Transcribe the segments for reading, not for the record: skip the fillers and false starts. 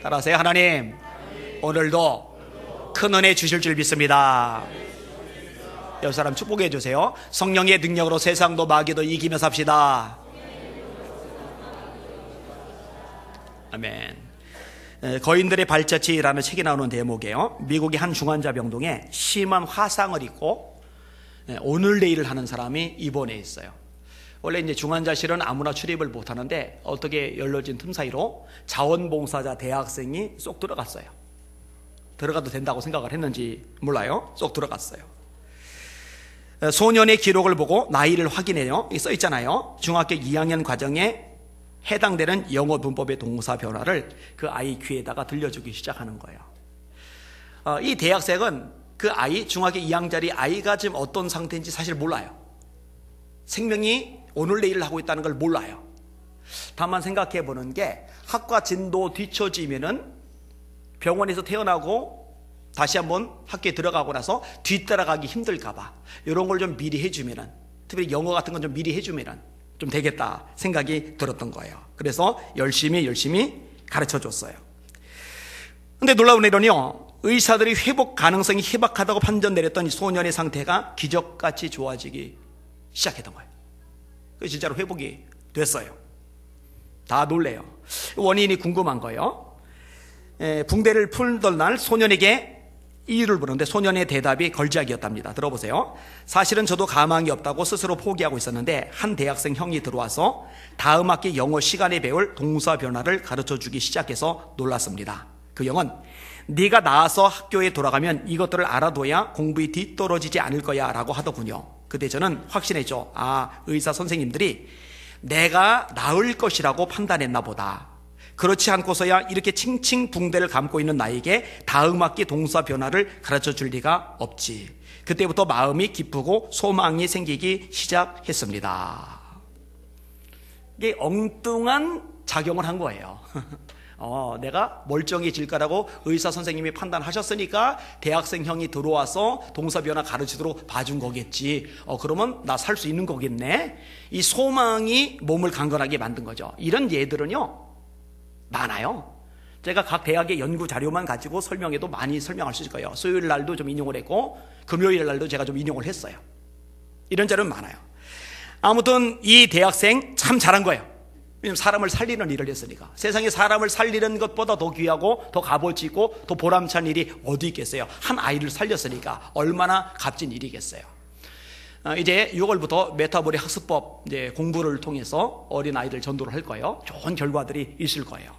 따라하세요. 하나님, 오늘도 큰 은혜 주실 줄 믿습니다. 옆 사람 축복해 주세요. 성령의 능력으로 세상도 마귀도 이기며 삽시다. 아멘. 거인들의 발자취라는 책이 나오는 대목이에요. 미국의 한 중환자 병동에 심한 화상을 입고 오늘 내일을 하는 사람이 입원해 있어요. 원래 이제 중환자실은 아무나 출입을 못 하는데 어떻게 열려진 틈 사이로 자원봉사자 대학생이 쏙 들어갔어요. 들어가도 된다고 생각을 했는지 몰라요. 쏙 들어갔어요. 소년의 기록을 보고 나이를 확인해요. 여기 써 있잖아요. 중학교 2학년 과정에 해당되는 영어 문법의 동사 변화를 그 아이 귀에다가 들려주기 시작하는 거예요. 이 대학생은 그 아이, 중학교 2학년짜리 아이가 지금 어떤 상태인지 사실 몰라요. 생명이 오늘 내일을 하고 있다는 걸 몰라요. 다만 생각해 보는 게 학과 진도 뒤처지면은 병원에서 태어나고 다시 한번 학교에 들어가고 나서 뒤따라가기 힘들까봐 이런 걸 좀 미리 해주면은, 특히 영어 같은 건 좀 미리 해주면은 좀 되겠다 생각이 들었던 거예요. 그래서 열심히 가르쳐 줬어요. 근데 놀라운 일은요, 의사들이 회복 가능성이 희박하다고 판정 내렸던 이 소년의 상태가 기적같이 좋아지기 시작했던 거예요. 진짜로 회복이 됐어요. 다 놀래요. 원인이 궁금한 거예요. 붕대를 풀던 날 소년에게 이유를 물었는데 소년의 대답이 걸작이었답니다. 들어보세요. 사실은 저도 가망이 없다고 스스로 포기하고 있었는데 한 대학생 형이 들어와서 다음 학기 영어 시간에 배울 동사 변화를 가르쳐주기 시작해서 놀랐습니다. 그 형은 네가 나와서 학교에 돌아가면 이것들을 알아둬야 공부에 뒤떨어지지 않을 거야 라고 하더군요. 그때 저는 확신했죠. 의사 선생님들이 내가 나을 것이라고 판단했나 보다. 그렇지 않고서야 이렇게 칭칭 붕대를 감고 있는 나에게 다음 학기 동사 변화를 가르쳐 줄 리가 없지. 그때부터 마음이 기쁘고 소망이 생기기 시작했습니다. 이게 엉뚱한 작용을 한 거예요. 내가 멀쩡해질 거라고 의사 선생님이 판단하셨으니까 대학생 형이 들어와서 동사 변화 가르치도록 봐준 거겠지. 그러면 나 살 수 있는 거겠네. 이 소망이 몸을 강건하게 만든 거죠. 이런 예들은요 많아요. 제가 각 대학의 연구 자료만 가지고 설명해도 많이 설명할 수 있을 거예요. 수요일 날도 좀 인용을 했고 금요일 날도 제가 좀 인용을 했어요. 이런 자료는 많아요. 아무튼 이 대학생 참 잘한 거예요. 왜냐하면 사람을 살리는 일을 했으니까. 세상에 사람을 살리는 것보다 더 귀하고 더 값어치 있고 더 보람찬 일이 어디 있겠어요. 한 아이를 살렸으니까 얼마나 값진 일이겠어요. 이제 6월부터 메타보리 학습법 이제 공부를 통해서 어린 아이들 전도를 할 거예요. 좋은 결과들이 있을 거예요.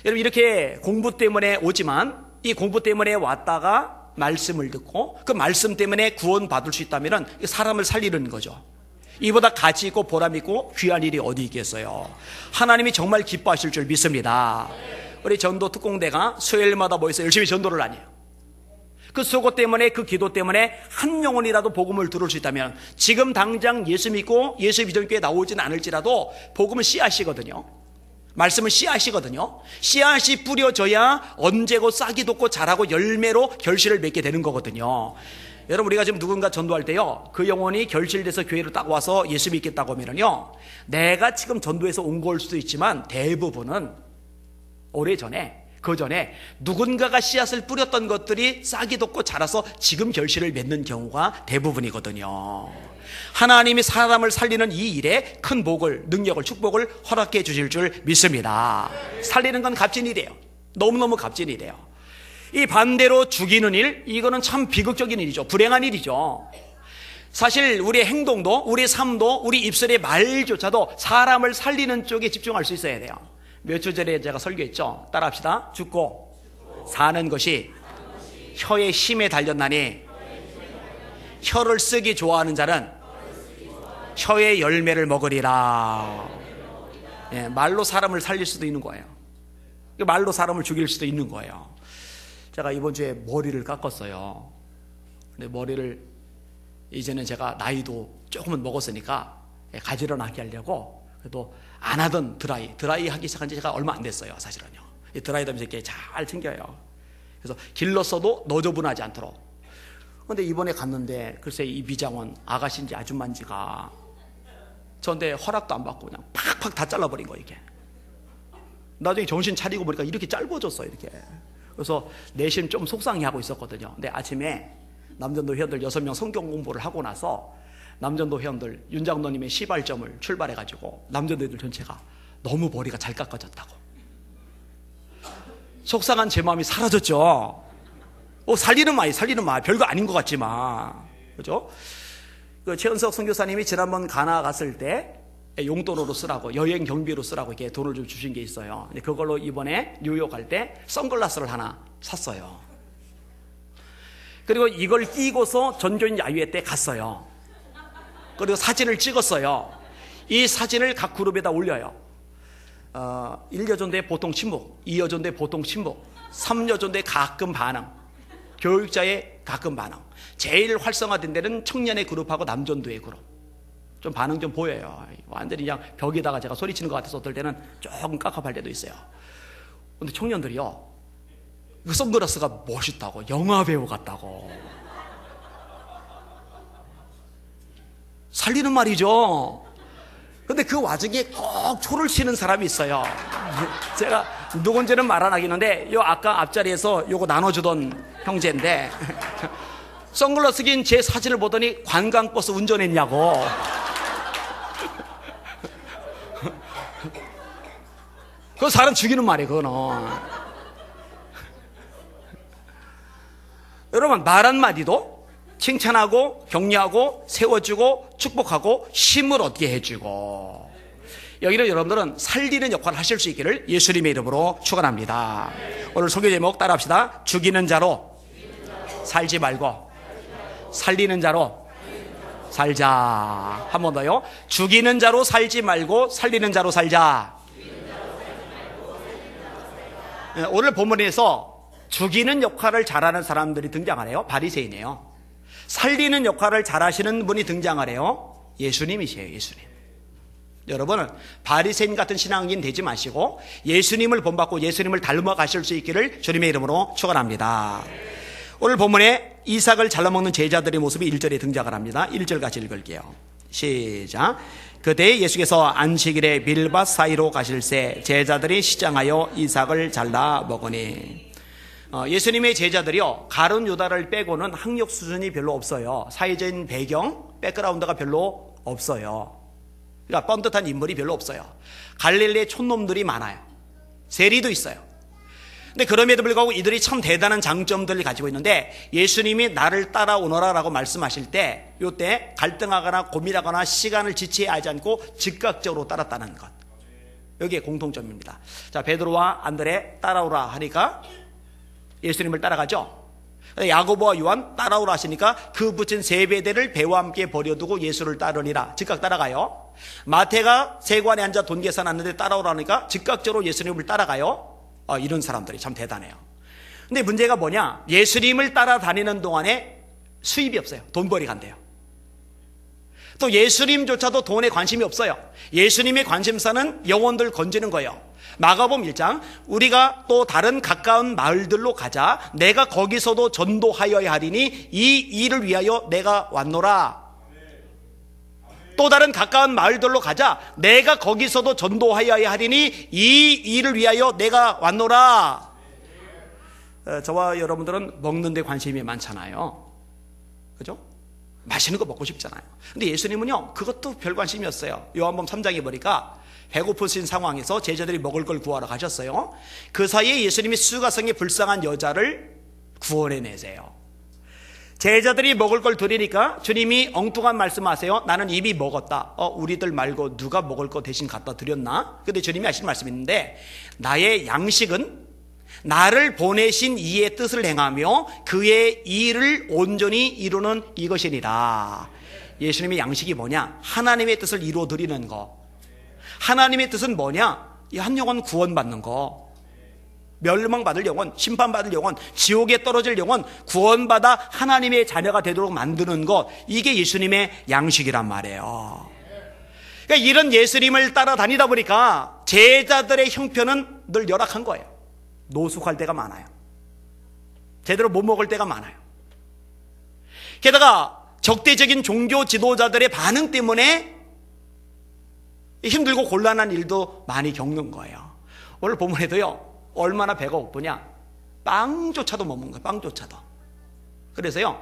여러분, 이렇게 공부 때문에 오지만 이 공부 때문에 왔다가 말씀을 듣고 그 말씀 때문에 구원받을 수 있다면 사람을 살리는 거죠. 이보다 가치 있고 보람 있고 귀한 일이 어디 있겠어요. 하나님이 정말 기뻐하실 줄 믿습니다. 우리 전도 특공대가 수요일마다 모여서 열심히 전도를 하네요. 그 수고 때문에, 그 기도 때문에 한 영혼이라도 복음을 들을 수 있다면 지금 당장 예수 믿고 예수 비전교회에 나오지는 않을지라도 복음은 씨앗이거든요. 말씀은 씨앗이거든요. 씨앗이 뿌려져야 언제고 싹이 돋고 자라고 열매로 결실을 맺게 되는 거거든요. 여러분, 우리가 지금 누군가 전도할 때요, 그 영혼이 결실돼서 교회로 딱 와서 예수 믿겠다고 하면요, 내가 지금 전도해서 온 걸 수도 있지만 대부분은 오래전에, 그 전에 누군가가 씨앗을 뿌렸던 것들이 싹이 돋고 자라서 지금 결실을 맺는 경우가 대부분이거든요. 하나님이 사람을 살리는 이 일에 큰 복을, 능력을, 축복을 허락해 주실 줄 믿습니다. 살리는 건 값진 일이에요. 너무너무 값진 일이에요. 이 반대로 죽이는 일, 이거는 참 비극적인 일이죠. 불행한 일이죠. 사실 우리의 행동도, 우리의 삶도, 우리 입술의 말조차도 사람을 살리는 쪽에 집중할 수 있어야 돼요. 몇 주 전에 제가 설교했죠. 따라합시다. 죽고 사는 것이 혀의 힘에 달렸나니 혀를 쓰기 좋아하는 자는 혀의 열매를 먹으리라. 말로 사람을 살릴 수도 있는 거예요. 말로 사람을 죽일 수도 있는 거예요. 제가 이번 주에 머리를 깎았어요. 근데 머리를 이제는 제가 나이도 조금은 먹었으니까 가지런하게 하려고, 그래도 안 하던 드라이 하기 시작한 지 제가 얼마 안 됐어요. 사실은요. 이 드라이 하면서 이렇게 잘 챙겨요. 그래서 길렀어도 너저분하지 않도록. 근데 이번에 갔는데 글쎄 이 미장원 아가씨인지 아줌마인지가 저한테 허락도 안 받고 그냥 팍팍 다 잘라버린 거예요. 이게 나중에 정신 차리고 보니까 이렇게 짧아졌어요, 이렇게. 그래서 내심 좀 속상해하고 있었거든요. 근데 아침에 남전도 회원들 6명 성경 공부를 하고 나서 남전도 회원들 윤 장로님의 시발점을 출발해가지고 남전도 회원들 전체가 너무 머리가 잘 깎아졌다고. 속상한 제 마음이 사라졌죠. 살리는 말, 별거 아닌 것 같지만, 그죠? 최은석 선교사님이 지난번 가나 갔을 때 용돈으로 쓰라고, 여행 경비로 쓰라고 이렇게 돈을 좀 주신 게 있어요. 그걸로 이번에 뉴욕 갈 때 선글라스를 하나 샀어요. 그리고 이걸 끼고서 전교인 야유회 때 갔어요. 그리고 사진을 찍었어요. 이 사진을 각 그룹에다 올려요. 1여전도의 보통 침묵, 2여전도의 보통 침묵, 3여전도의 가끔 반응, 교육자의 가끔 반응. 제일 활성화된 데는 청년의 그룹하고 남전도의 그룹. 좀 반응 좀 보여요. 완전히 그냥 벽에다가 제가 소리치는 것 같아서 어떨 때는 조금 깝깝할 때도 있어요. 근데 청년들이요, 그 선글라스가 멋있다고, 영화배우 같다고. 살리는 말이죠. 근데 그 와중에 꼭 초를 치는 사람이 있어요. 제가 누군지는 말 안 하겠는데, 아까 앞자리에서 요거 나눠주던 형제인데, 선글라스 낀 제 사진을 보더니 관광버스 운전했냐고. 그 사람 죽이는 말이에요, 그거는. 여러분, 말 한마디도 칭찬하고 격려하고 세워주고 축복하고 힘을 얻게 해주고, 여기는 여러분들은 살리는 역할을 하실 수 있기를 예수님의 이름으로 축원합니다. 오늘 설교 제목 따라합시다. 죽이는 자로 살지 말고 살리는 자로 살자. 한 번 더요. 죽이는 자로 살지 말고 살리는 자로 살자. 오늘 본문에서 죽이는 역할을 잘하는 사람들이 등장하네요. 바리새인이에요. 살리는 역할을 잘하시는 분이 등장하네요. 예수님이세요. 예수님. 여러분은 바리새인 같은 신앙인 되지 마시고 예수님을 본받고 예수님을 닮아가실 수 있기를 주님의 이름으로 축원합니다. 오늘 본문에 이삭을 잘라 먹는 제자들의 모습이 1절에 등장을 합니다. 1절 같이 읽을게요. 시작. 그때 예수께서 안식일에 밀밭 사이로 가실새 제자들이 시장하여 이삭을 잘라 먹으니. 예수님의 제자들이요, 가룟 유다를 빼고는 학력 수준이 별로 없어요. 사회적인 배경, 백그라운드가 별로 없어요. 그러니까 뻔듯한 인물이 별로 없어요. 갈릴리에 촌놈들이 많아요. 세리도 있어요. 근데 그럼에도 불구하고 이들이 참 대단한 장점들을 가지고 있는데, 예수님이 나를 따라오너라 라고 말씀하실 때, 요때 갈등하거나 고민하거나 시간을 지체하지 않고 즉각적으로 따랐다는 것. 여기에 공통점입니다. 자, 베드로와 안드레 따라오라 하니까 예수님을 따라가죠. 야고보와 요한 따라오라 하시니까 그 붙인 세배대를 배와 함께 버려두고 예수를 따르니라. 즉각 따라가요. 마태가 세관에 앉아 돈 계산하는데 따라오라 하니까 즉각적으로 예수님을 따라가요. 이런 사람들이 참 대단해요. 근데 문제가 뭐냐? 예수님을 따라다니는 동안에 수입이 없어요. 돈벌이 간대요. 또 예수님조차도 돈에 관심이 없어요. 예수님의 관심사는 영혼들 건지는 거예요. 마가복음 1장, 우리가 또 다른 가까운 마을들로 가자. 내가 거기서도 전도하여야 하리니 이 일을 위하여 내가 왔노라. 또 다른 가까운 마을들로 가자. 내가 거기서도 전도하여야 하리니 이 일을 위하여 내가 왔노라. 저와 여러분들은 먹는 데 관심이 많잖아요. 그죠? 맛있는 거 먹고 싶잖아요. 근데 예수님은요, 그것도 별 관심이었어요. 요한복음 3장에 보니까 배고프신 상황에서 제자들이 먹을 걸 구하러 가셨어요. 그 사이에 예수님이 수가성에 불쌍한 여자를 구원해내세요. 제자들이 먹을 걸 드리니까 주님이 엉뚱한 말씀하세요. 나는 이미 먹었다. 우리들 말고 누가 먹을 거 대신 갖다 드렸나? 근데 주님이 하신 말씀이 있는데, 나의 양식은 나를 보내신 이의 뜻을 행하며 그의 일을 온전히 이루는 이것이니라. 예수님의 양식이 뭐냐? 하나님의 뜻을 이루어드리는 거. 하나님의 뜻은 뭐냐? 이 한 영혼 구원받는 거. 멸망받을 영혼, 심판받을 영혼, 지옥에 떨어질 영혼 구원받아 하나님의 자녀가 되도록 만드는 것. 이게 예수님의 양식이란 말이에요. 그러니까 이런 예수님을 따라다니다 보니까 제자들의 형편은 늘 열악한 거예요. 노숙할 때가 많아요. 제대로 못 먹을 때가 많아요. 게다가 적대적인 종교 지도자들의 반응 때문에 힘들고 곤란한 일도 많이 겪는 거예요. 오늘 본문에도요, 얼마나 배가 고프냐. 빵조차도 못 먹는 거예요. 빵조차도. 그래서요,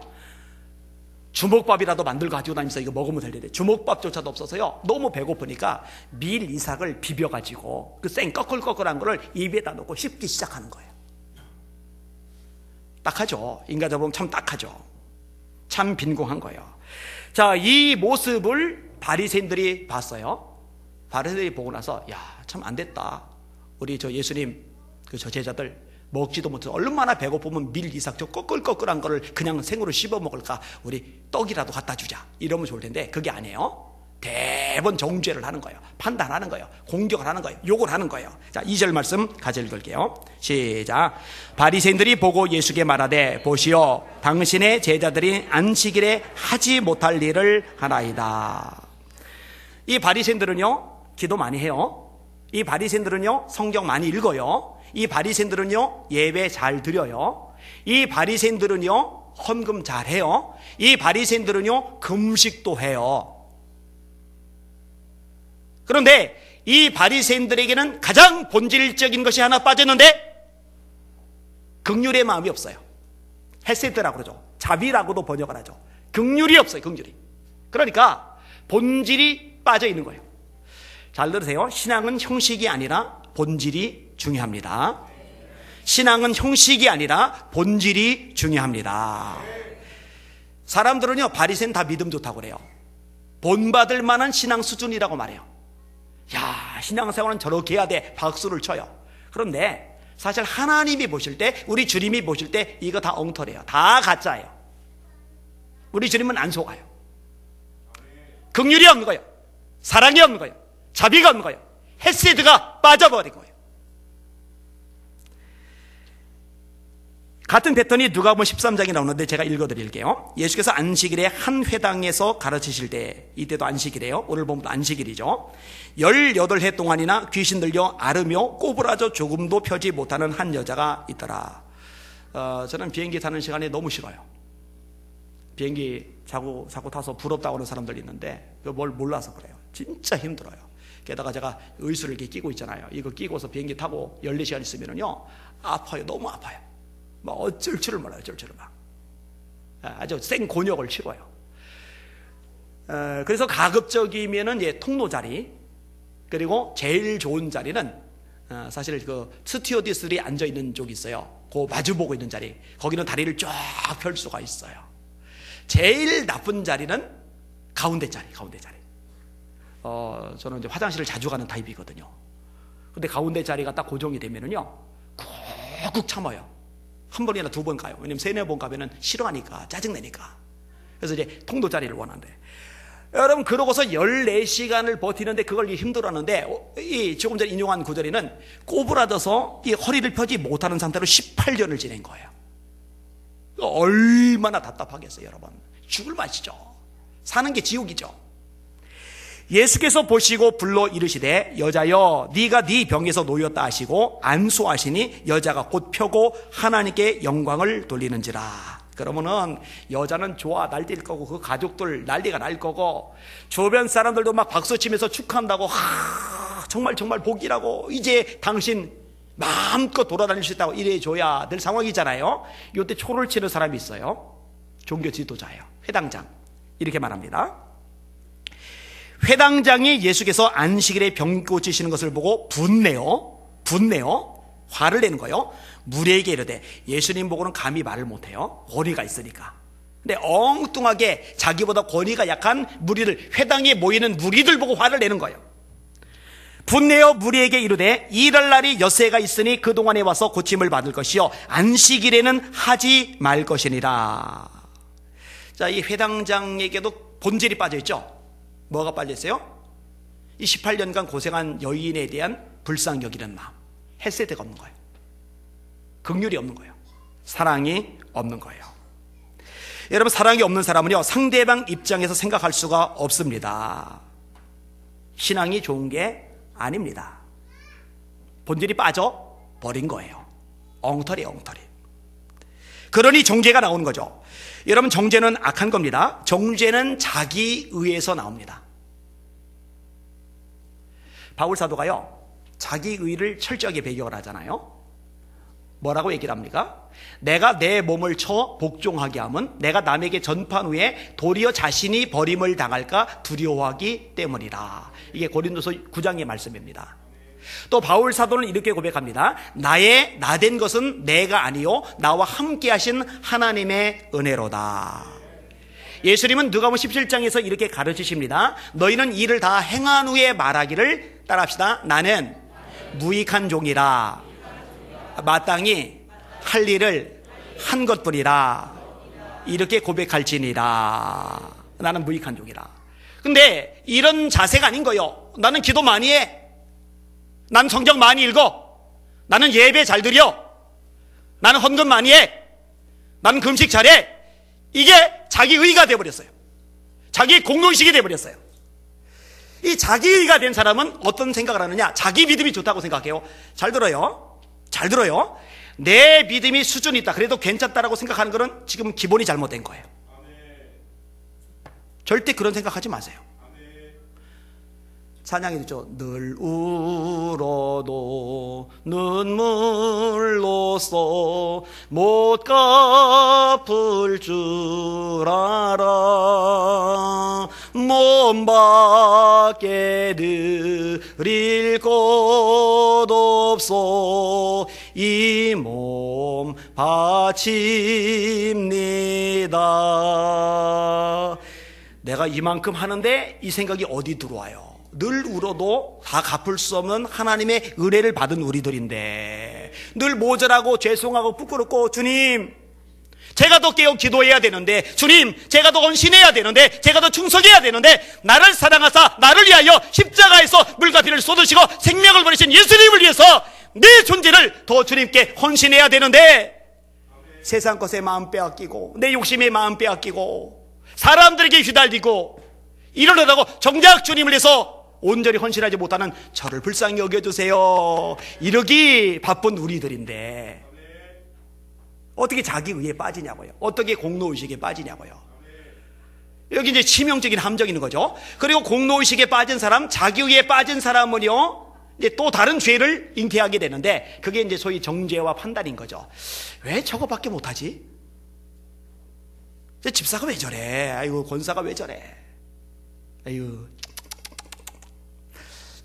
주먹밥이라도 만들고 가지고 다니면서 이거 먹으면 될 텐데 주먹밥조차도 없어서요, 너무 배고프니까 밀 이삭을 비벼가지고 그 생 꺼끌꺼끌한 거를 입에다 넣고 씹기 시작하는 거예요. 딱하죠. 인간적으로 보면 참 딱하죠. 참 빈궁한 거예요. 자, 이 모습을 바리새인들이 봤어요. 바리새인들이 보고 나서 야, 참 안 됐다. 우리 저 예수님 저 제자들 먹지도 못해서 얼마나 배고프면 밀 이삭 저 꺼끌꺼끌한 거를 그냥 생으로 씹어 먹을까. 우리 떡이라도 갖다 주자. 이러면 좋을 텐데 그게 아니에요. 대번 정죄를 하는 거예요. 판단하는 거예요. 공격을 하는 거예요. 욕을 하는 거예요. 자, 2절 말씀 같이 읽을게요. 시작. 바리새인들이 보고 예수께 말하되 보시오, 당신의 제자들이 안식일에 하지 못할 일을 하나이다. 이 바리새인들은요, 기도 많이 해요. 이 바리새인들은요, 성경 많이 읽어요. 이 바리새인들은요, 예배 잘 드려요. 이 바리새인들은요, 헌금 잘 해요. 이 바리새인들은요, 금식도 해요. 그런데 이 바리새인들에게는 가장 본질적인 것이 하나 빠졌는데 긍휼의 마음이 없어요. 헤세드라고 그러죠. 자비라고도 번역을 하죠. 긍휼이 없어요. 긍휼이. 그러니까 본질이 빠져 있는 거예요. 잘 들으세요. 신앙은 형식이 아니라 본질이 중요합니다. 신앙은 형식이 아니라 본질이 중요합니다. 사람들은요, 바리새인 다 믿음 좋다고 그래요. 본받을 만한 신앙 수준이라고 말해요. 야, 신앙생활은 저렇게 해야 돼. 박수를 쳐요. 그런데 사실 하나님이 보실 때, 우리 주님이 보실 때 이거 다 엉터리예요. 다 가짜예요. 우리 주님은 안 속아요. 긍휼이 없는 거예요. 사랑이 없는 거예요. 자비가 없는 거예요. 헤세드가 빠져버린 거예요. 같은 패턴이 누가복음 13장에 나오는데 제가 읽어드릴게요. 예수께서 안식일에 한 회당에서 가르치실 때, 이때도 안식일이에요. 오늘 보면 안식일이죠. 18해 동안이나 귀신 들려 앓으며 꼬부라져 조금도 펴지 못하는 한 여자가 있더라. 저는 비행기 타는 시간이 너무 싫어요. 비행기 자꾸 타서 부럽다고 하는 사람들 있는데 뭘 몰라서 그래요. 진짜 힘들어요. 게다가 제가 의수를 이렇게 끼고 있잖아요. 이거 끼고서 비행기 타고 14시간 있으면요, 아파요. 너무 아파요. 뭐 어쩔 줄을 몰라요. 어쩔 줄을 막. 아주 생 곤욕을 치러요. 그래서 가급적이면은 통로 자리, 그리고 제일 좋은 자리는 사실 그 스튜어디스들이 앉아 있는 쪽이 있어요. 그 마주보고 있는 자리. 거기는 다리를 쫙 펼 수가 있어요. 제일 나쁜 자리는 가운데 자리. 저는 이제 화장실을 자주 가는 타입이거든요. 근데 가운데 자리가 딱 고정이 되면은요, 꾹꾹 참아요. 한 번이나 두 번 가요. 왜냐면 3-4번 가면은 싫어하니까, 짜증내니까. 그래서 이제 통도 자리를 원하는데, 여러분 그러고서 14시간을 버티는데 그걸 힘들어하는데, 이 조금 전에 인용한 구절에는 꼬부라져서 이 허리를 펴지 못하는 상태로 18년을 지낸 거예요. 얼마나 답답하겠어요, 여러분. 죽을 맛이죠. 사는 게 지옥이죠. 예수께서 보시고 불러 이르시되 여자여, 네가 네 병에서 놓였다 하시고 안수하시니 여자가 곧 펴고 하나님께 영광을 돌리는지라. 그러면은 여자는 좋아 날뛸 거고, 그 가족들 난리가 날 거고, 주변 사람들도 막 박수치면서 축하한다고, 정말 복이라고, 이제 당신 마음껏 돌아다닐 수 있다고 이래줘야 될 상황이잖아요. 이때 초를 치는 사람이 있어요. 종교 지도자예요. 회당장. 이렇게 말합니다. 회당장이 예수께서 안식일에 병 고치시는 것을 보고 분내어 화를 내는 거예요. 무리에게 이르되, 예수님 보고는 감히 말을 못해요. 권위가 있으니까. 근데 엉뚱하게 자기보다 권위가 약한 무리들, 회당에 모이는 무리들 보고 화를 내는 거예요. 분내어 무리에게 이르되, 일할 날이 엿새가 있으니 그동안에 와서 고침을 받을 것이요 안식일에는 하지 말 것이니라. 자, 이 회당장에게도 본질이 빠져있죠. 뭐가 빠졌어요? 이 18년간 고생한 여인에 대한 불쌍히 여기는 마음, 헤세드가 없는 거예요. 긍휼이 없는 거예요. 사랑이 없는 거예요. 여러분, 사랑이 없는 사람은요, 상대방 입장에서 생각할 수가 없습니다. 신앙이 좋은 게 아닙니다. 본질이 빠져버린 거예요. 엉터리. 그러니 정죄가 나오는 거죠. 여러분, 정죄는 악한 겁니다. 정죄는 자기 의에서 나옵니다. 바울 사도가요, 자기의를 철저하게 배격을 하잖아요. 뭐라고 얘기를 합니까? 내가 내 몸을 쳐 복종하게 하면 내가 남에게 전파한 후에 도리어 자신이 버림을 당할까 두려워하기 때문이라. 이게 고린도서 9장의 말씀입니다. 또 바울 사도는 이렇게 고백합니다. 나의 나된 것은 내가 아니요 나와 함께 하신 하나님의 은혜로다. 예수님은 누가복음 17장에서 이렇게 가르치십니다. 너희는 이를 다 행한 후에 말하기를, 따라합시다. 나는 무익한 종이라 마땅히 할 일을 한 것뿐이라. 이렇게 고백할지니라. 나는 무익한 종이라. 근데 이런 자세가 아닌 거요. 나는 기도 많이 해. 나는 성경 많이 읽어. 나는 예배 잘 드려. 나는 헌금 많이 해. 나는 금식 잘해. 이게 자기의가 되어버렸어요. 자기 공로의식이 되어버렸어요. 이 자기의가 된 사람은 어떤 생각을 하느냐? 자기 믿음이 좋다고 생각해요. 잘 들어요. 잘 들어요. 내 믿음이 수준이 있다, 그래도 괜찮다라고 생각하는 것은 지금 기본이 잘못된 거예요. 절대 그런 생각하지 마세요. 찬양이 있죠. 늘 울어도 눈물로써 못 갚을 줄 알아. 몸 밖에 드릴 것 없어 이 몸 바칩니다. 내가 이만큼 하는데 이 생각이 어디 들어와요? 늘 울어도 다 갚을 수 없는 하나님의 은혜를 받은 우리들인데, 늘 모자라고 죄송하고 부끄럽고, 주님 제가 더 깨어 기도해야 되는데, 주님 제가 더 헌신해야 되는데, 제가 더 충성해야 되는데, 나를 사랑하사 나를 위하여 십자가에서 물과 피를 쏟으시고 생명을 버리신 예수님을 위해서 내 존재를 더 주님께 헌신해야 되는데, 세상 것에 마음 빼앗기고 내 욕심에 마음 빼앗기고 사람들에게 휘달리고 이러려다고 정작 주님을 위해서 온전히 헌신하지 못하는 저를 불쌍히 여겨주세요. 이러기 바쁜 우리들인데 어떻게 자기의에 빠지냐고요. 어떻게 공로의식에 빠지냐고요. 여기 이제 치명적인 함정이 있는 거죠. 그리고 공로의식에 빠진 사람, 자기의에 빠진 사람은요, 이제 또 다른 죄를 잉태하게 되는데, 그게 이제 소위 정죄와 판단인 거죠. 왜 저거밖에 못하지? 집사가 왜 저래? 아이고, 권사가 왜 저래? 아이고.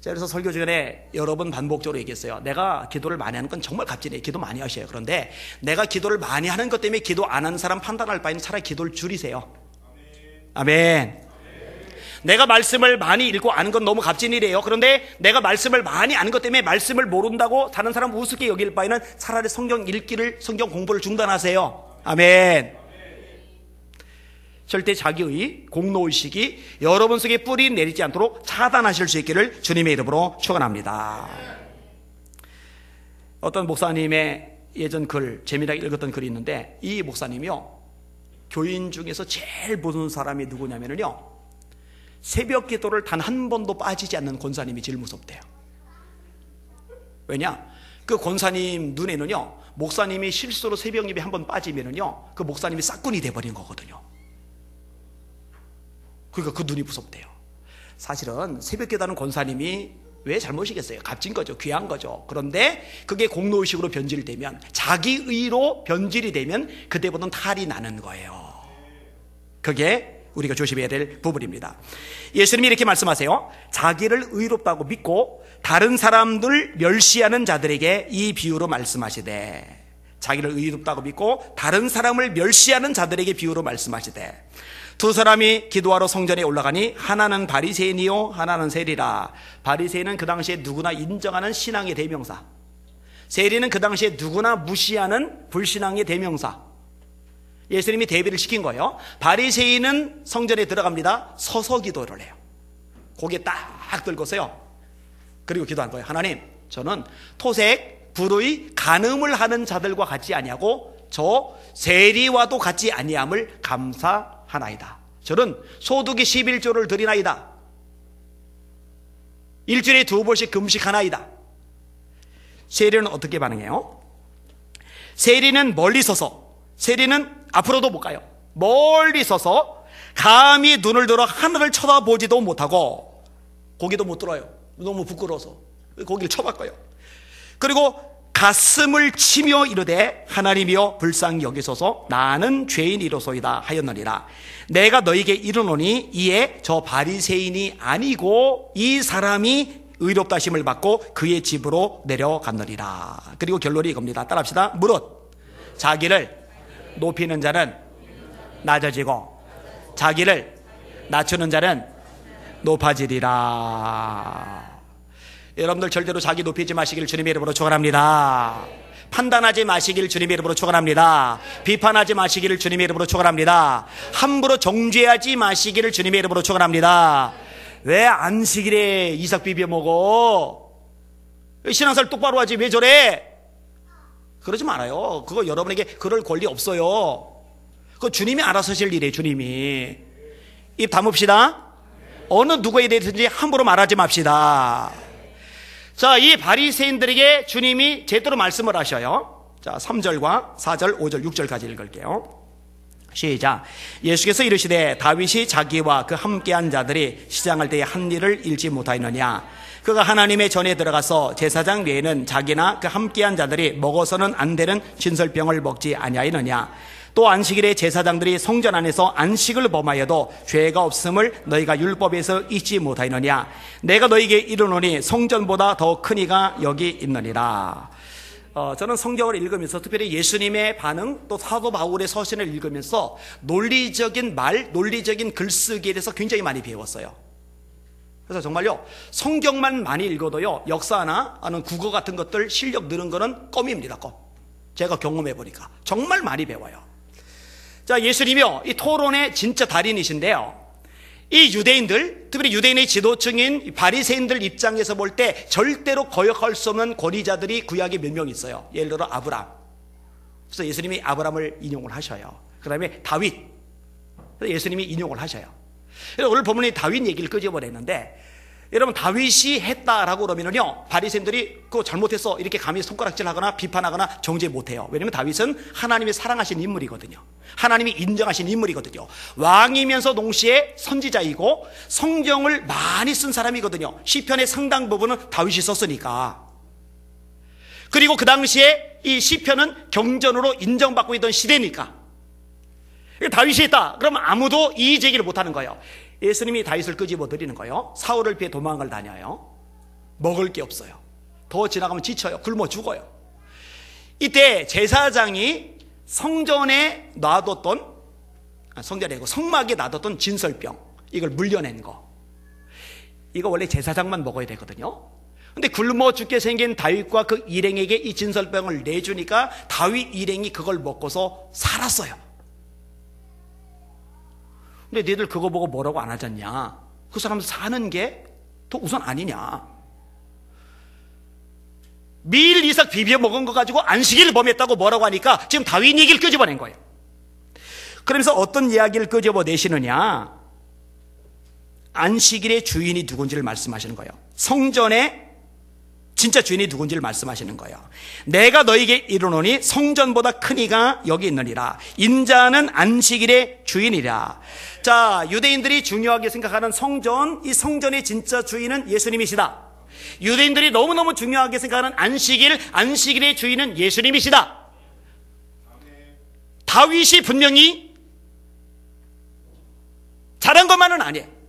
자, 그래서 설교 중에 여러 번 반복적으로 얘기했어요. 내가 기도를 많이 하는 건 정말 값지네. 기도 많이 하셔요. 그런데 내가 기도를 많이 하는 것 때문에 기도 안 하는 사람 판단할 바에는 차라리 기도를 줄이세요. 아멘. 내가 말씀을 많이 읽고 아는 건 너무 값진 일이에요. 그런데 내가 말씀을 많이 아는 것 때문에 말씀을 모른다고 다른 사람 우습게 여길 바에는 차라리 성경 읽기를, 성경 공부를 중단하세요. 아멘. 절대 자기의 공로의식이 여러분 속에 뿌리 내리지 않도록 차단하실 수 있기를 주님의 이름으로 축원합니다. 어떤 목사님의 예전 글, 재미나게 읽었던 글이 있는데, 이 목사님이요, 교인 중에서 제일 무서운 사람이 누구냐면요, 새벽 기도를 단 한 번도 빠지지 않는 권사님이 제일 무섭대요. 왜냐? 그 권사님 눈에는요, 목사님이 실수로 새벽 예배 한 번 빠지면은요, 그 목사님이 싹군이 돼버린 거거든요. 그러니까 그 눈이 무섭대요. 사실은 새벽 기도하는 권사님이 왜 잘못이겠어요? 값진 거죠. 귀한 거죠. 그런데 그게 공로의식으로 변질이 되면, 자기의로 변질이 되면 그때보다는 탈이 나는 거예요. 그게 우리가 조심해야 될 부분입니다. 예수님이 이렇게 말씀하세요. 자기를 의롭다고 믿고 다른 사람들 멸시하는 자들에게 이 비유로 말씀하시되, 자기를 의롭다고 믿고 다른 사람을 멸시하는 자들에게 비유로 말씀하시되, 두 사람이 기도하러 성전에 올라가니 하나는 바리새인이요 하나는 세리라. 바리새인은 그 당시에 누구나 인정하는 신앙의 대명사, 세리는 그 당시에 누구나 무시하는 불신앙의 대명사. 예수님이 대비를 시킨 거예요. 바리새인은 성전에 들어갑니다. 서서 기도를 해요. 고개 딱 들고서요, 그리고 기도한 거예요. 하나님, 저는 토색 불의 간음을 하는 자들과 같지 아니하고 저 세리와도 같지 아니함을 감사하나이다. 저는 소득의 11조를 드리나이다. 일주일에 2번씩 금식하나이다. 세리는 어떻게 반응해요? 세리는 멀리 서서, 세리는 앞으로도 못 가요. 멀리 서서 감히 눈을 들어 하늘을 쳐다보지도 못하고 고개도 못 들어요. 너무 부끄러워서. 고기를 쳐바꿔요. 그리고 가슴을 치며 이르되 하나님이여 불쌍히 여기소서 나는 죄인이로소이다 하였느니라. 내가 너에게 이르노니 이에 저 바리새인이 아니고 이 사람이 의롭다 하심을 받고 그의 집으로 내려갔느니라. 그리고 결론이 이겁니다. 따라합시다. 무릇 자기를 높이는 자는 낮아지고 자기를 낮추는 자는 높아지리라. 여러분들 절대로 자기 높이지 마시길 주님의 이름으로 축원합니다. 판단하지 마시길 주님의 이름으로 축원합니다. 비판하지 마시기를 주님의 이름으로 축원합니다. 함부로 정죄하지 마시기를 주님의 이름으로 축원합니다. 왜 안식일에 이삭 비벼 먹어? 신앙생활 똑바로 하지 왜 저래? 그러지 말아요. 그거 여러분에게 그럴 권리 없어요. 그거 주님이 알아서 하실 일이에요. 주님이. 입 다뭅시다. 어느 누구에 대해서든지 함부로 말하지 맙시다. 자, 이 바리새인들에게 주님이 제대로 말씀을 하셔요. 자, 3절과 4절, 5절, 6절까지 읽을게요. 시작. 예수께서 이르시되 다윗이 자기와 그 함께한 자들이 시장할 때에 한 일을 잃지 못하였느냐. 그가 하나님의 전에 들어가서 제사장 외에는 자기나 그 함께한 자들이 먹어서는 안 되는 진설병을 먹지 아니하였느냐. 또 안식일에 제사장들이 성전 안에서 안식을 범하여도 죄가 없음을 너희가 율법에서 잊지 못하였느냐. 내가 너희에게 이르노니 성전보다 더 큰 이가 여기 있느니라. 저는 성경을 읽으면서 특별히 예수님의 반응 또 사도 바울의 서신을 읽으면서 논리적인 말, 논리적인 글쓰기에 대해서 굉장히 많이 배웠어요. 그래서 정말요, 성경만 많이 읽어도요, 역사나 아는 국어 같은 것들 실력 느는 거는 껌입니다. 껌. 제가 경험해 보니까 정말 많이 배워요. 자, 예수님이요, 이 토론의 진짜 달인이신데요, 이 유대인들, 특별히 유대인의 지도층인 바리새인들 입장에서 볼 때 절대로 거역할 수 없는 권위자들이 구약에 몇 명 있어요. 예를 들어 아브람. 그래서 예수님이 아브람을 인용을 하셔요. 그 다음에 다윗. 그래서 예수님이 인용을 하셔요. 그래서 오늘 본문에 다윗 얘기를 끄집어냈는데, 여러분 다윗이 했다라고 그러면은요, 바리새인들이 그거 잘못했어 이렇게 감히 손가락질하거나 비판하거나 정죄 못해요. 왜냐하면 다윗은 하나님이 사랑하신 인물이거든요. 하나님이 인정하신 인물이거든요. 왕이면서 동시에 선지자이고 성경을 많이 쓴 사람이거든요. 시편의 상당 부분은 다윗이 썼으니까. 그리고 그 당시에 이 시편은 경전으로 인정받고 있던 시대니까 다윗이 했다 그러면 아무도 이의 제기를 못하는 거예요. 예수님이 다윗을 끄집어 드리는 거예요. 사울을 피해 도망을 다녀요. 먹을 게 없어요. 더 지나가면 지쳐요. 굶어 죽어요. 이때 제사장이 성전에 놔뒀던, 성전에 아니고 성막에 놔뒀던 진설병, 이걸 물려낸 거, 이거 원래 제사장만 먹어야 되거든요. 근데 굶어 죽게 생긴 다윗과 그 일행에게 이 진설병을 내주니까 다윗 일행이 그걸 먹고서 살았어요. 근데 너희들 그거 보고 뭐라고 안 하잖냐. 그 사람 사는 게 더 우선 아니냐. 밀 이삭 비벼 먹은 거 가지고 안식일을 범했다고 뭐라고 하니까 지금 다윗 얘기를 끄집어낸 거예요. 그러면서 어떤 이야기를 끄집어내시느냐. 안식일의 주인이 누군지를 말씀하시는 거예요. 성전의 진짜 주인이 누군지를 말씀하시는 거예요. 내가 너에게 이르노니 성전보다 큰 이가 여기 있느니라. 인자는 안식일의 주인이라. 자, 유대인들이 중요하게 생각하는 성전, 이 성전의 진짜 주인은 예수님이시다. 유대인들이 너무너무 중요하게 생각하는 안식일, 안식일의 주인은 예수님이시다. 다윗이 분명히 잘한 것만은 아니에요.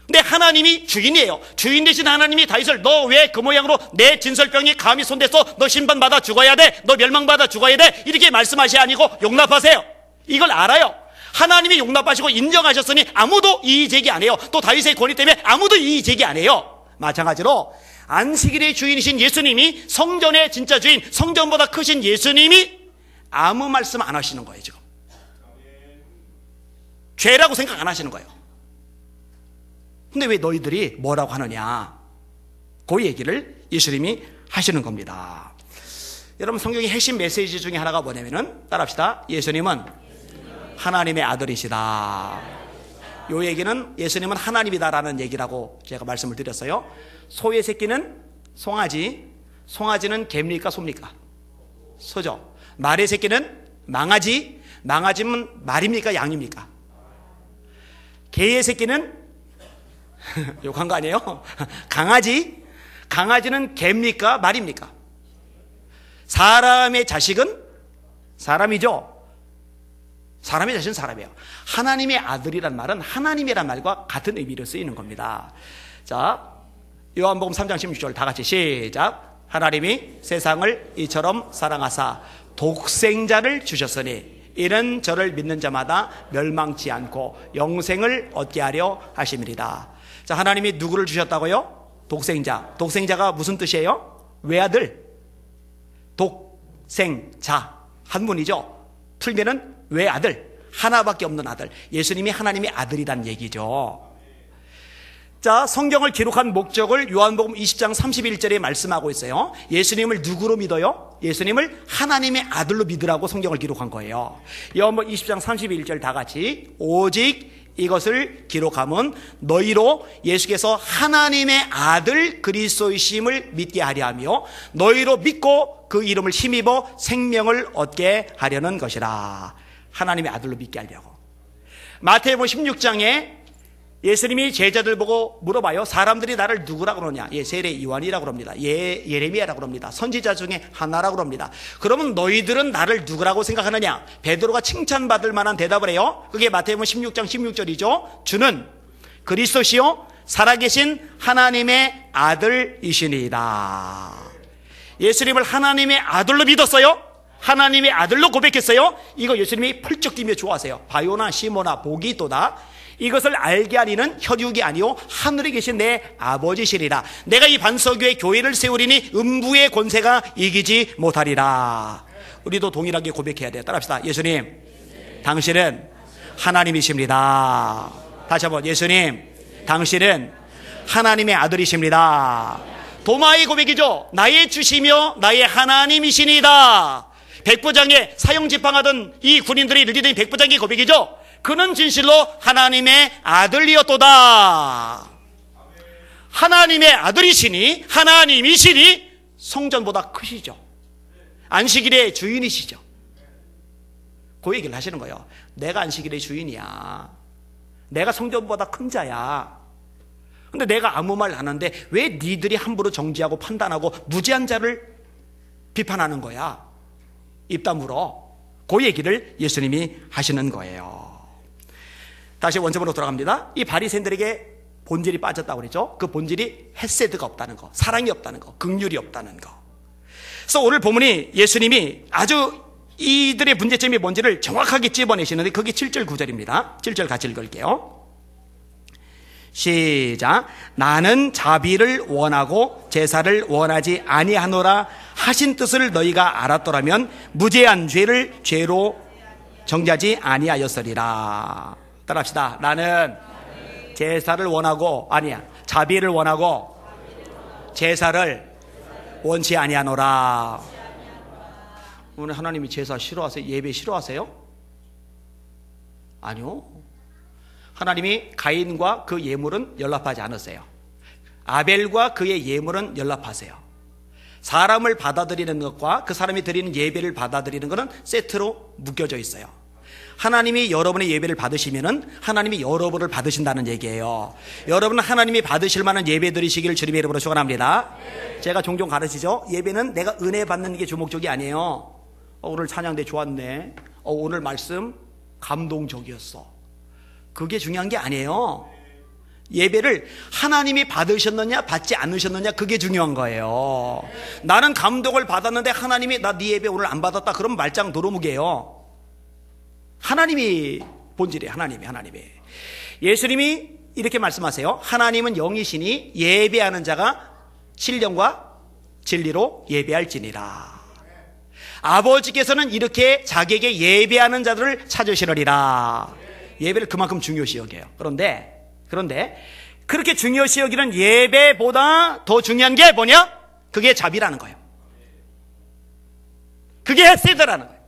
근데 하나님이 주인이에요. 주인 되신 하나님이 다윗을 너 왜 그 모양으로 내 진설병이 감히 손댔어? 너 심판받아 죽어야 돼. 너 멸망받아 죽어야 돼. 이렇게 말씀하시 아니고 용납하세요. 이걸 알아요. 하나님이 용납하시고 인정하셨으니 아무도 이의 제기 안 해요. 또 다윗의 권위 때문에 아무도 이의 제기 안 해요. 마찬가지로 안식일의 주인이신 예수님이, 성전의 진짜 주인, 성전보다 크신 예수님이 아무 말씀 안 하시는 거예요. 지금 죄라고 생각 안 하시는 거예요. 근데 왜 너희들이 뭐라고 하느냐, 그 얘기를 예수님이 하시는 겁니다. 여러분, 성경의 핵심 메시지 중에 하나가 뭐냐면은, 따라합시다. 예수님은 하나님의 아들이시다. 이 얘기는 예수님은 하나님이다라는 얘기라고 제가 말씀을 드렸어요. 소의 새끼는 송아지, 송아지는 개입니까 소입니까? 소죠. 말의 새끼는 망아지, 망아지는 말입니까 양입니까? 개의 새끼는 욕한 거 아니에요? 강아지, 강아지는 개입니까? 말입니까? 사람의 자식은 사람이죠. 사람의 자식은 사람이에요. 하나님의 아들이란 말은 하나님이란 말과 같은 의미로 쓰이는 겁니다. 자, 요한복음 3장 16절 다 같이 시작. 하나님이 세상을 이처럼 사랑하사 독생자를 주셨으니 이는 저를 믿는 자마다 멸망치 않고 영생을 얻게 하려 하심이니라. 자, 하나님이 누구를 주셨다고요? 독생자. 독생자가 무슨 뜻이에요? 외아들. 독생자. 한문이죠. 틀면은 외아들. 하나밖에 없는 아들. 예수님이 하나님의 아들이란 얘기죠. 자, 성경을 기록한 목적을 요한복음 20장 31절에 말씀하고 있어요. 예수님을 누구로 믿어요? 예수님을 하나님의 아들로 믿으라고 성경을 기록한 거예요. 요한복음 20장 31절 다 같이 오직 이것을 기록함은 너희로 예수께서 하나님의 아들 그리스도이심을 믿게 하려 하며 너희로 믿고 그 이름을 힘입어 생명을 얻게 하려는 것이라. 하나님의 아들로 믿게 하려고. 마태복음 16장에 예수님이 제자들 보고 물어봐요. 사람들이 나를 누구라고 그러냐? 세례 요한이라고 그럽니다. 예레미야라고 그럽니다. 선지자 중에 하나라고 그럽니다. 그러면 너희들은 나를 누구라고 생각하느냐? 베드로가 칭찬받을 만한 대답을 해요. 그게 마태복음 16장 16절이죠. 주는 그리스도시요 살아계신 하나님의 아들이시니이다. 예수님을 하나님의 아들로 믿었어요. 하나님의 아들로 고백했어요. 이거 예수님이 펄쩍 뛰며 좋아하세요. 바요나 시모나 복이 있도다. 이것을 알게 하리는 혈육이 아니요 하늘에 계신 내 아버지시리라. 내가 이 반석위에 교회를 세우리니 음부의 권세가 이기지 못하리라. 우리도 동일하게 고백해야 돼요. 따라합시다. 예수님, 당신은 하나님이십니다. 다시 한번, 예수님, 당신은 하나님의 아들이십니다. 도마의 고백이죠. 나의 주시며 나의 하나님이시니다. 백부장에 사형집행하던 이 군인들이 늘리던 백부장의 고백이죠. 그는 진실로 하나님의 아들이었도다. 하나님의 아들이시니 하나님이시니 성전보다 크시죠. 안식일의 주인이시죠. 그 얘기를 하시는 거예요. 내가 안식일의 주인이야. 내가 성전보다 큰 자야. 근데 내가 아무 말 안 하는데 왜 니들이 함부로 정지하고 판단하고 무지한 자를 비판하는 거야? 입 다물어. 그 얘기를 예수님이 하시는 거예요. 다시 원점으로 돌아갑니다. 이 바리새인들에게 본질이 빠졌다고 그랬죠. 그 본질이 헤세드가 없다는 거, 사랑이 없다는 거, 긍휼이 없다는 거. 그래서 오늘 본문이 예수님이 아주 이들의 문제점이 뭔지를 정확하게 찝어내시는데 그게 7절 9절입니다. 7절 같이 읽을게요. 시작. 나는 자비를 원하고 제사를 원하지 아니하노라 하신 뜻을 너희가 알았더라면 무죄한 죄를 죄로 정죄하지 아니하였으리라. 따라합시다. 나는 제사를 원하고 자비를 원하고 제사를 원치 아니하노라. 오늘 하나님이 제사 싫어하세요? 예배 싫어하세요? 아니요. 하나님이 가인과 그 예물은 연락하지 않으세요. 아벨과 그의 예물은 연락하세요. 사람을 받아들이는 것과 그 사람이 드리는 예배를 받아들이는 것은 세트로 묶여져 있어요. 하나님이 여러분의 예배를 받으시면은 하나님이 여러분을 받으신다는 얘기예요. 여러분은 하나님이 받으실 만한 예배 드리시기를 주님의 이름으로 축원합니다. 제가 종종 가르치죠. 예배는 내가 은혜 받는 게 주목적이 아니에요. 오늘 찬양대 좋았네. 오늘 말씀 감동적이었어. 그게 중요한 게 아니에요. 예배를 하나님이 받으셨느냐 받지 않으셨느냐 그게 중요한 거예요. 나는 감동을 받았는데 하나님이 나 네 예배 오늘 안 받았다 그럼 말짱 도루묵이에요. 하나님이 본질이에요. 하나님이. 예수님이 이렇게 말씀하세요. 하나님은 영이시니 예배하는 자가 신령과 진리로 예배할지니라. 아버지께서는 이렇게 자기에게 예배하는 자들을 찾으시느니라. 예배를 그만큼 중요시 여겨요. 그런데 그렇게 중요시 여기는 예배보다 더 중요한 게 뭐냐? 그게 자비라는 거예요. 그게 헤세드라는 거예요.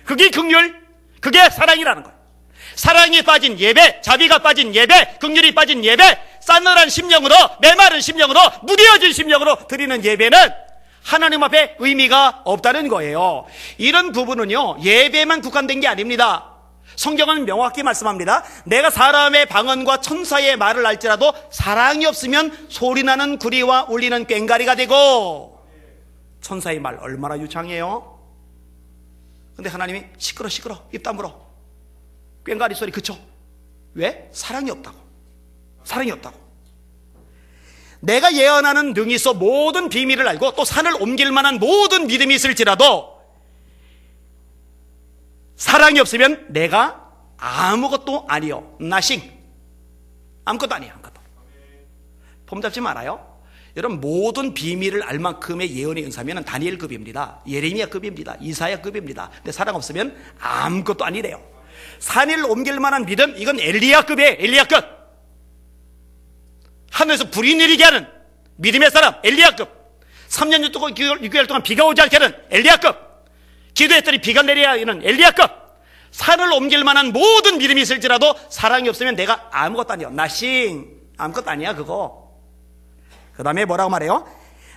그게 긍휼, 그게 사랑이라는 거예요. 사랑이 빠진 예배, 자비가 빠진 예배, 긍휼이 빠진 예배, 싸늘한 심령으로, 메마른 심령으로, 무뎌진 심령으로 드리는 예배는 하나님 앞에 의미가 없다는 거예요. 이런 부분은요, 예배만 국한된 게 아닙니다. 성경은 명확히 말씀합니다. 내가 사람의 방언과 천사의 말을 알지라도 사랑이 없으면 소리나는 구리와 울리는 꽹과리가 되고. 천사의 말 얼마나 유창해요. 근데 하나님이 시끄러 입 다물어, 꽹과리 소리 그쳐. 왜? 사랑이 없다고. 사랑이 없다고. 내가 예언하는 능이 있어 모든 비밀을 알고 또 산을 옮길 만한 모든 믿음이 있을지라도 사랑이 없으면 내가 아무것도 아니요. nothing. 아무것도 아니에요. 아무것도. 폼 잡지 말아요. 여러분, 모든 비밀을 알 만큼의 예언의 은사면 다니엘급입니다. 예레미야급입니다. 이사야급입니다. 근데 사랑 없으면 아무것도 아니래요. 산을 옮길 만한 믿음, 이건 엘리야급이에요. 엘리야급. 하늘에서 불이 내리게 하는 믿음의 사람, 엘리야급. 3년 6개월 동안 비가 오지 않게 하는 엘리야급. 기도했더니 비가 내려야 하는 엘리야급. 산을 옮길 만한 모든 믿음이 있을지라도 사랑이 없으면 내가 아무것도 아니야. nothing. 아무것도 아니야 그거. 그 다음에 뭐라고 말해요?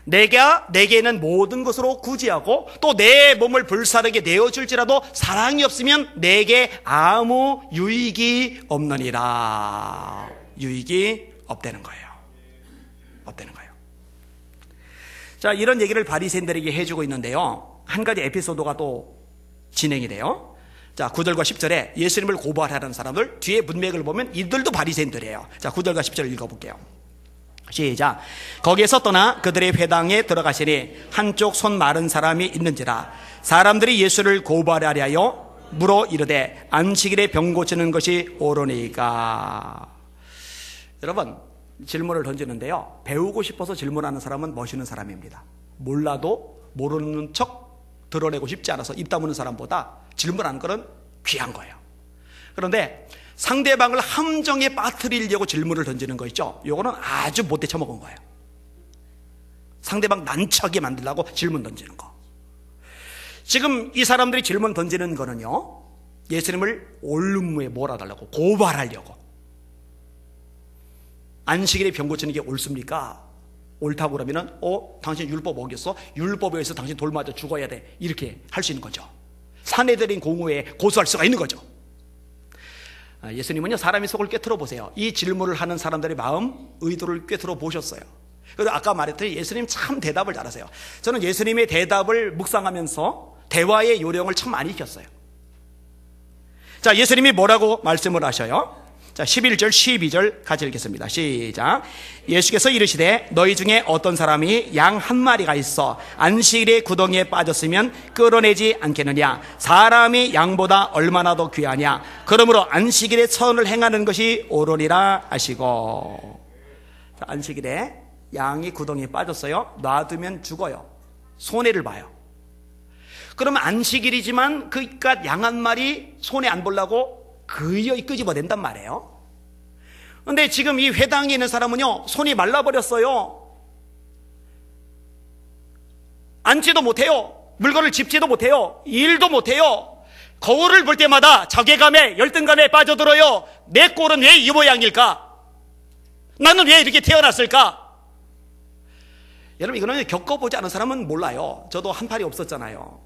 내게는 모든 것으로 구제하고 또 내 몸을 불사르게 내어줄지라도 사랑이 없으면 내게 아무 유익이 없느니라. 유익이 없다는 거예요. 없다는 거예요. 자, 이런 얘기를 바리새인들에게 해주고 있는데요, 한 가지 에피소드가 또 진행이 돼요. 자, 9절과 10절에 예수님을 고발하는 사람들, 뒤에 문맥을 보면 이들도 바리새인들이에요. 자, 9절과 10절 읽어볼게요. 시작. 거기에서 떠나 그들의 회당에 들어가시니 한쪽 손 마른 사람이 있는지라. 사람들이 예수를 고발하려 하여 물어 이르되 안식일에 병 고치는 것이 옳으니까. 여러분, 질문을 던지는데요, 배우고 싶어서 질문하는 사람은 멋있는 사람입니다. 몰라도 모르는 척 드러내고 싶지 않아서 입 다무는 사람보다 질문하는 것은 귀한 거예요. 그런데 상대방을 함정에 빠뜨리려고 질문을 던지는 거 있죠, 요거는 아주 못돼 처먹은 거예요. 상대방 난처하게 만들려고 질문 던지는 거. 지금 이 사람들이 질문 던지는 거는요, 예수님을 올무에 몰아달라고, 고발하려고. 안식일에 병 고치는 게 옳습니까? 옳다고 그러면은 당신 율법 어겼어? 율법에 의해서 당신 돌 맞아 죽어야 돼. 이렇게 할 수 있는 거죠. 사내들인 공회에 고소할 수가 있는 거죠. 예수님은요, 사람의 속을 꿰뚫어 보세요. 이 질문을 하는 사람들의 마음, 의도를 꿰뚫어 보셨어요. 그래서 아까 말했듯이 예수님 참 대답을 잘하세요. 저는 예수님의 대답을 묵상하면서 대화의 요령을 참 많이 익혔어요. 자, 예수님이 뭐라고 말씀을 하셔요? 자, 11절 12절 같이 읽겠습니다. 시작. 예수께서 이르시되 너희 중에 어떤 사람이 양 한 마리가 있어 안식일에 구덩이에 빠졌으면 끌어내지 않겠느냐? 사람이 양보다 얼마나 더 귀하냐? 그러므로 안식일에 선을 행하는 것이 옳으니라 하시고. 자, 안식일에 양이 구덩이에 빠졌어요. 놔두면 죽어요. 손해를 봐요. 그러면 안식일이지만 그깟 양 한 마리 손해 안 보려고 그의 끄집어낸단 말이에요. 그런데 지금 이 회당에 있는 사람은요, 손이 말라버렸어요. 앉지도 못해요. 물건을 짚지도 못해요. 일도 못해요. 거울을 볼 때마다 자괴감에, 열등감에 빠져들어요. 내 꼴은 왜 이 모양일까? 나는 왜 이렇게 태어났을까? 여러분, 이거는 겪어보지 않은 사람은 몰라요. 저도 한 팔이 없었잖아요.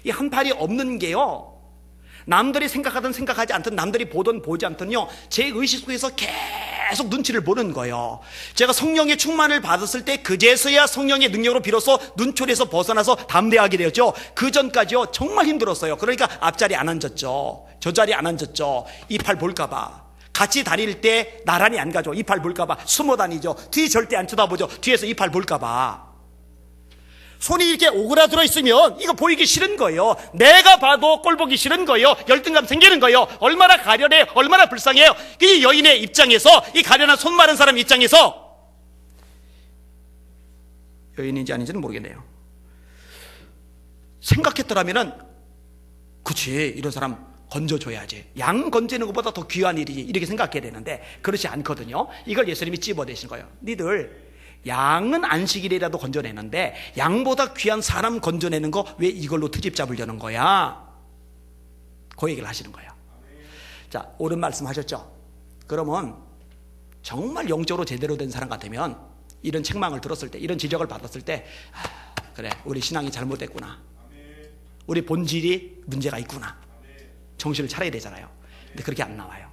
이 한 팔이 없는 게요, 남들이 생각하든 생각하지 않든, 남들이 보든 보지 않든요, 제 의식 속에서 계속 눈치를 보는 거예요. 제가 성령의 충만을 받았을 때 그제서야 성령의 능력으로 비로소 눈초리에서 벗어나서 담대하게 되었죠. 그 전까지요, 정말 힘들었어요. 그러니까 앞자리 안 앉았죠. 저 자리 안 앉았죠. 이 팔 볼까봐. 같이 다닐 때 나란히 안 가죠. 이 팔 볼까봐. 숨어 다니죠. 뒤 절대 안 쳐다보죠. 뒤에서 이 팔 볼까봐. 손이 이렇게 오그라들어 있으면 이거 보이기 싫은 거예요. 내가 봐도 꼴 보기 싫은 거예요. 열등감 생기는 거예요. 얼마나 가련해요. 얼마나 불쌍해요. 이 여인의 입장에서, 이 가련한 손 마른 사람 입장에서, 여인인지 아닌지는 모르겠네요. 생각했더라면은, 그치, 이런 사람 건져줘야지. 양 건지는 것보다 더 귀한 일이지. 이렇게 생각해야 되는데 그렇지 않거든요. 이걸 예수님이 찝어내신 거예요. 니들 양은 안식일이라도 건져내는데 양보다 귀한 사람 건져내는 거 왜 이걸로 트집 잡으려는 거야? 그 얘기를 하시는 거예요. 자, 옳은 말씀 하셨죠? 그러면 정말 영적으로 제대로 된 사람 같으면 이런 책망을 들었을 때, 이런 지적을 받았을 때, 그래, 우리 신앙이 잘못됐구나. 우리 본질이 문제가 있구나. 정신을 차려야 되잖아요. 근데 그렇게 안 나와요.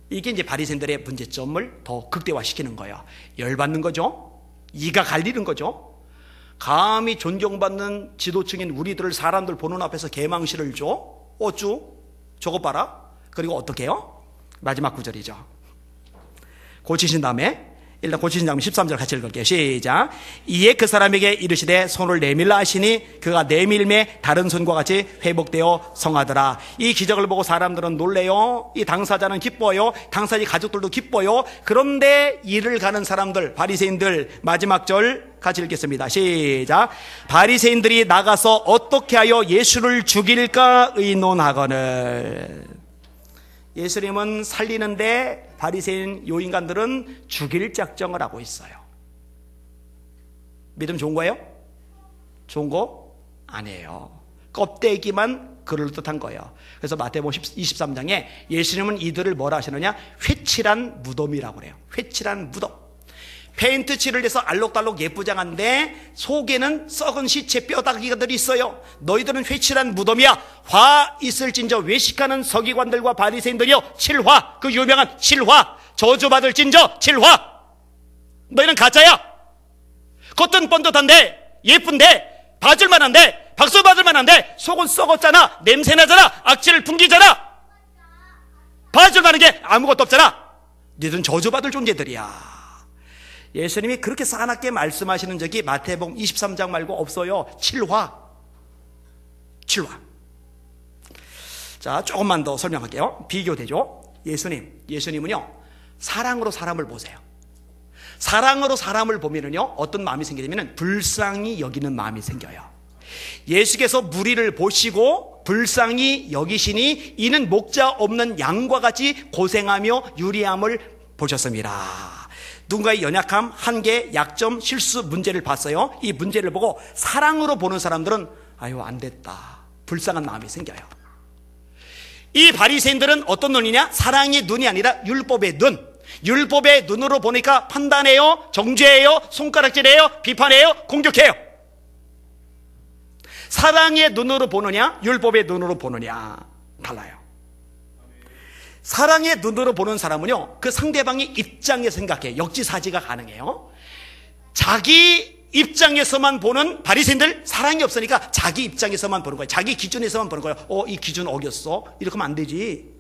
이게 이제 바리새인들의 문제점을 더 극대화시키는 거예요. 열받는 거죠. 이가 갈리는 거죠. 감히 존경받는 지도층인 우리들을 사람들 보는 앞에서 개망실을 줘? 어쭈? 저거 봐라. 그리고 어떻게 해요? 마지막 구절이죠. 고치신 다음에, 일단 고치신 다음에 13절 같이 읽을게요. 시작. 이에 그 사람에게 이르시되 손을 내밀라 하시니 그가 내밀매 다른 손과 같이 회복되어 성하더라. 이 기적을 보고 사람들은 놀래요. 이 당사자는 기뻐요. 당사자 가족들도 기뻐요. 그런데 이를 가는 사람들, 바리새인들, 마지막 절 같이 읽겠습니다. 시작. 바리새인들이 나가서 어떻게 하여 예수를 죽일까 의논하거늘. 예수님은 살리는데 바리새인 요 인간들은 죽일 작정을 하고 있어요. 믿음 좋은 거예요? 좋은 거 아니에요. 껍데기만 그럴듯한 거예요. 그래서 마태복음 23장에 예수님은 이들을 뭐라 하시느냐? 회칠한 무덤이라고 그래요. 회칠한 무덤. 페인트 칠을 해서 알록달록 예쁘장한데 속에는 썩은 시체 뼈다귀들이 있어요. 너희들은 회칠한 무덤이야. 화 있을진저 외식하는 서기관들과 바리새인들이여 칠화. 그 유명한 칠화. 저주받을진저 칠화. 너희는 가짜야. 겉은 번듯한데 예쁜데 봐줄만한데 박수 받을만한데 속은 썩었잖아. 냄새나잖아. 악취를 풍기잖아. 봐줄만한 게 아무것도 없잖아. 너희들은 저주받을 존재들이야. 예수님이 그렇게 싸납게 말씀하시는 적이 마태복음 23장 말고 없어요. 7화. 자, 조금만 더 설명할게요. 비교되죠. 예수님은요 사랑으로 사람을 보세요. 사랑으로 사람을 보면은요 어떤 마음이 생기냐면 불쌍히 여기는 마음이 생겨요. 예수께서 무리를 보시고 불쌍히 여기시니 이는 목자 없는 양과 같이 고생하며 유리함을 보셨습니다. 누군가의 연약함, 한계, 약점, 실수, 문제를 봤어요. 이 문제를 보고 사랑으로 보는 사람들은 아유 안 됐다. 불쌍한 마음이 생겨요. 이 바리새인들은 어떤 눈이냐? 사랑의 눈이 아니라 율법의 눈. 율법의 눈으로 보니까 판단해요, 정죄해요, 손가락질해요, 비판해요, 공격해요. 사랑의 눈으로 보느냐, 율법의 눈으로 보느냐 달라요. 사랑의 눈으로 보는 사람은요 그 상대방의 입장에 생각해 역지사지가 가능해요. 자기 입장에서만 보는 바리새인들 사랑이 없으니까 자기 입장에서만 보는 거예요. 자기 기준에서만 보는 거예요. 이 기준 어겼어. 이렇게 하면 안 되지.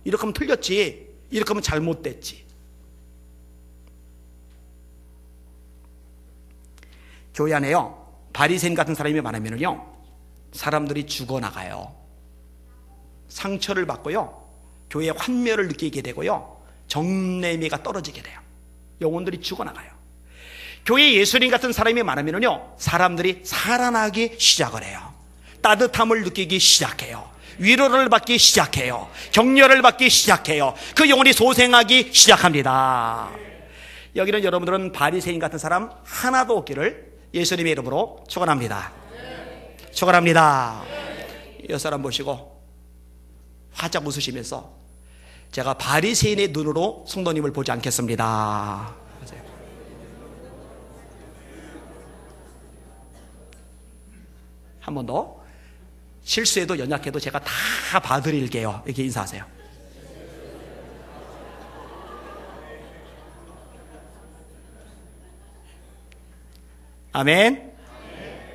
이렇게 하면 틀렸지. 이렇게 하면 잘못됐지. 교회 안에요 바리새인 같은 사람이 많으면요 사람들이 죽어나가요. 상처를 받고요 교회의 환멸을 느끼게 되고요 정내미가 떨어지게 돼요. 영혼들이 죽어나가요. 교회에 예수님 같은 사람이 많으면요 사람들이 살아나기 시작을 해요. 따뜻함을 느끼기 시작해요. 위로를 받기 시작해요. 격려를 받기 시작해요. 그 영혼이 소생하기 시작합니다. 여기는 여러분들은 바리새인 같은 사람 하나도 없기를 예수님의 이름으로 축원합니다. 축원합니다. 이 사람 보시고 화짝 웃으시면서 제가 바리새인의 눈으로 성도님을 보지 않겠습니다. 한 번 더. 실수해도 연약해도 제가 다 봐드릴게요. 이렇게 인사하세요. 아멘.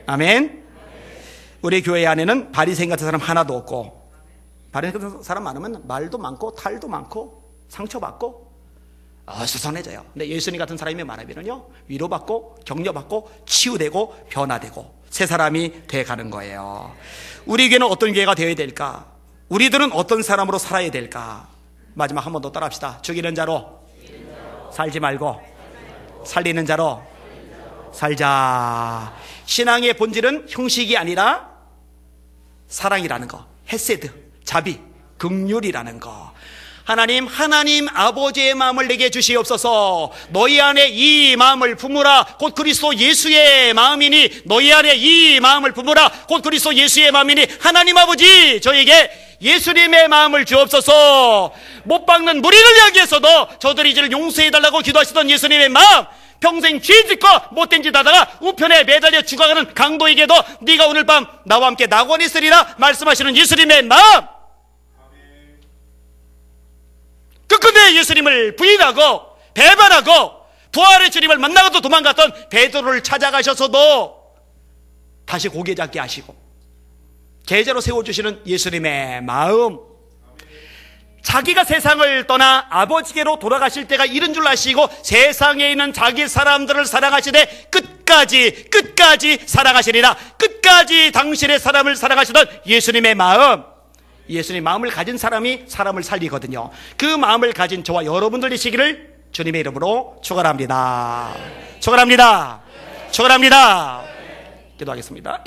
아멘. 우리 교회 안에는 바리새인 같은 사람 하나도 없고, 바리새인 같은 사람 많으면 말도 많고 탈도 많고 상처받고 어수선해져요. 근데 예수님 같은 사람이 많으면요 위로받고 격려받고 치유되고 변화되고 새 사람이 돼가는 거예요. 우리 교회는 어떤 교회가 되어야 될까? 우리들은 어떤 사람으로 살아야 될까? 마지막 한 번 더 따라합시다. 죽이는 자로 살지 말고 살리는 자로 살자. 신앙의 본질은 형식이 아니라 사랑이라는 거, 헤세드, 자비, 긍휼이라는 거. 하나님 아버지의 마음을 내게 주시옵소서. 너희 안에 이 마음을 품으라. 곧 그리스도 예수의 마음이니 너희 안에 이 마음을 품으라. 곧 그리스도 예수의 마음이니 하나님 아버지 저에게 예수님의 마음을 주옵소서. 못 박는 무리를 향해서도 저들이 이제를 용서해달라고 기도하시던 예수님의 마음, 평생 죄짓고 못된 짓 하다가 우편에 매달려 죽어가는 강도에게도 네가 오늘 밤 나와 함께 낙원에 있으리라 말씀하시는 예수님의 마음. 끝내 예수님을 부인하고 배반하고 부활의 주님을 만나고도 도망갔던 베드로를 찾아가셔서도 다시 고개 잡게 하시고 계좌로 세워주시는 예수님의 마음, 자기가 세상을 떠나 아버지께로 돌아가실 때가 이른 줄 아시고 세상에 있는 자기 사람들을 사랑하시되 끝까지 사랑하시리라. 끝까지 당신의 사람을 사랑하시던 예수님의 마음, 예수님의 마음을 가진 사람이 사람을 살리거든요. 그 마음을 가진 저와 여러분들 되시기를 주님의 이름으로 축원합니다. 축원합니다. 축원합니다. 기도하겠습니다.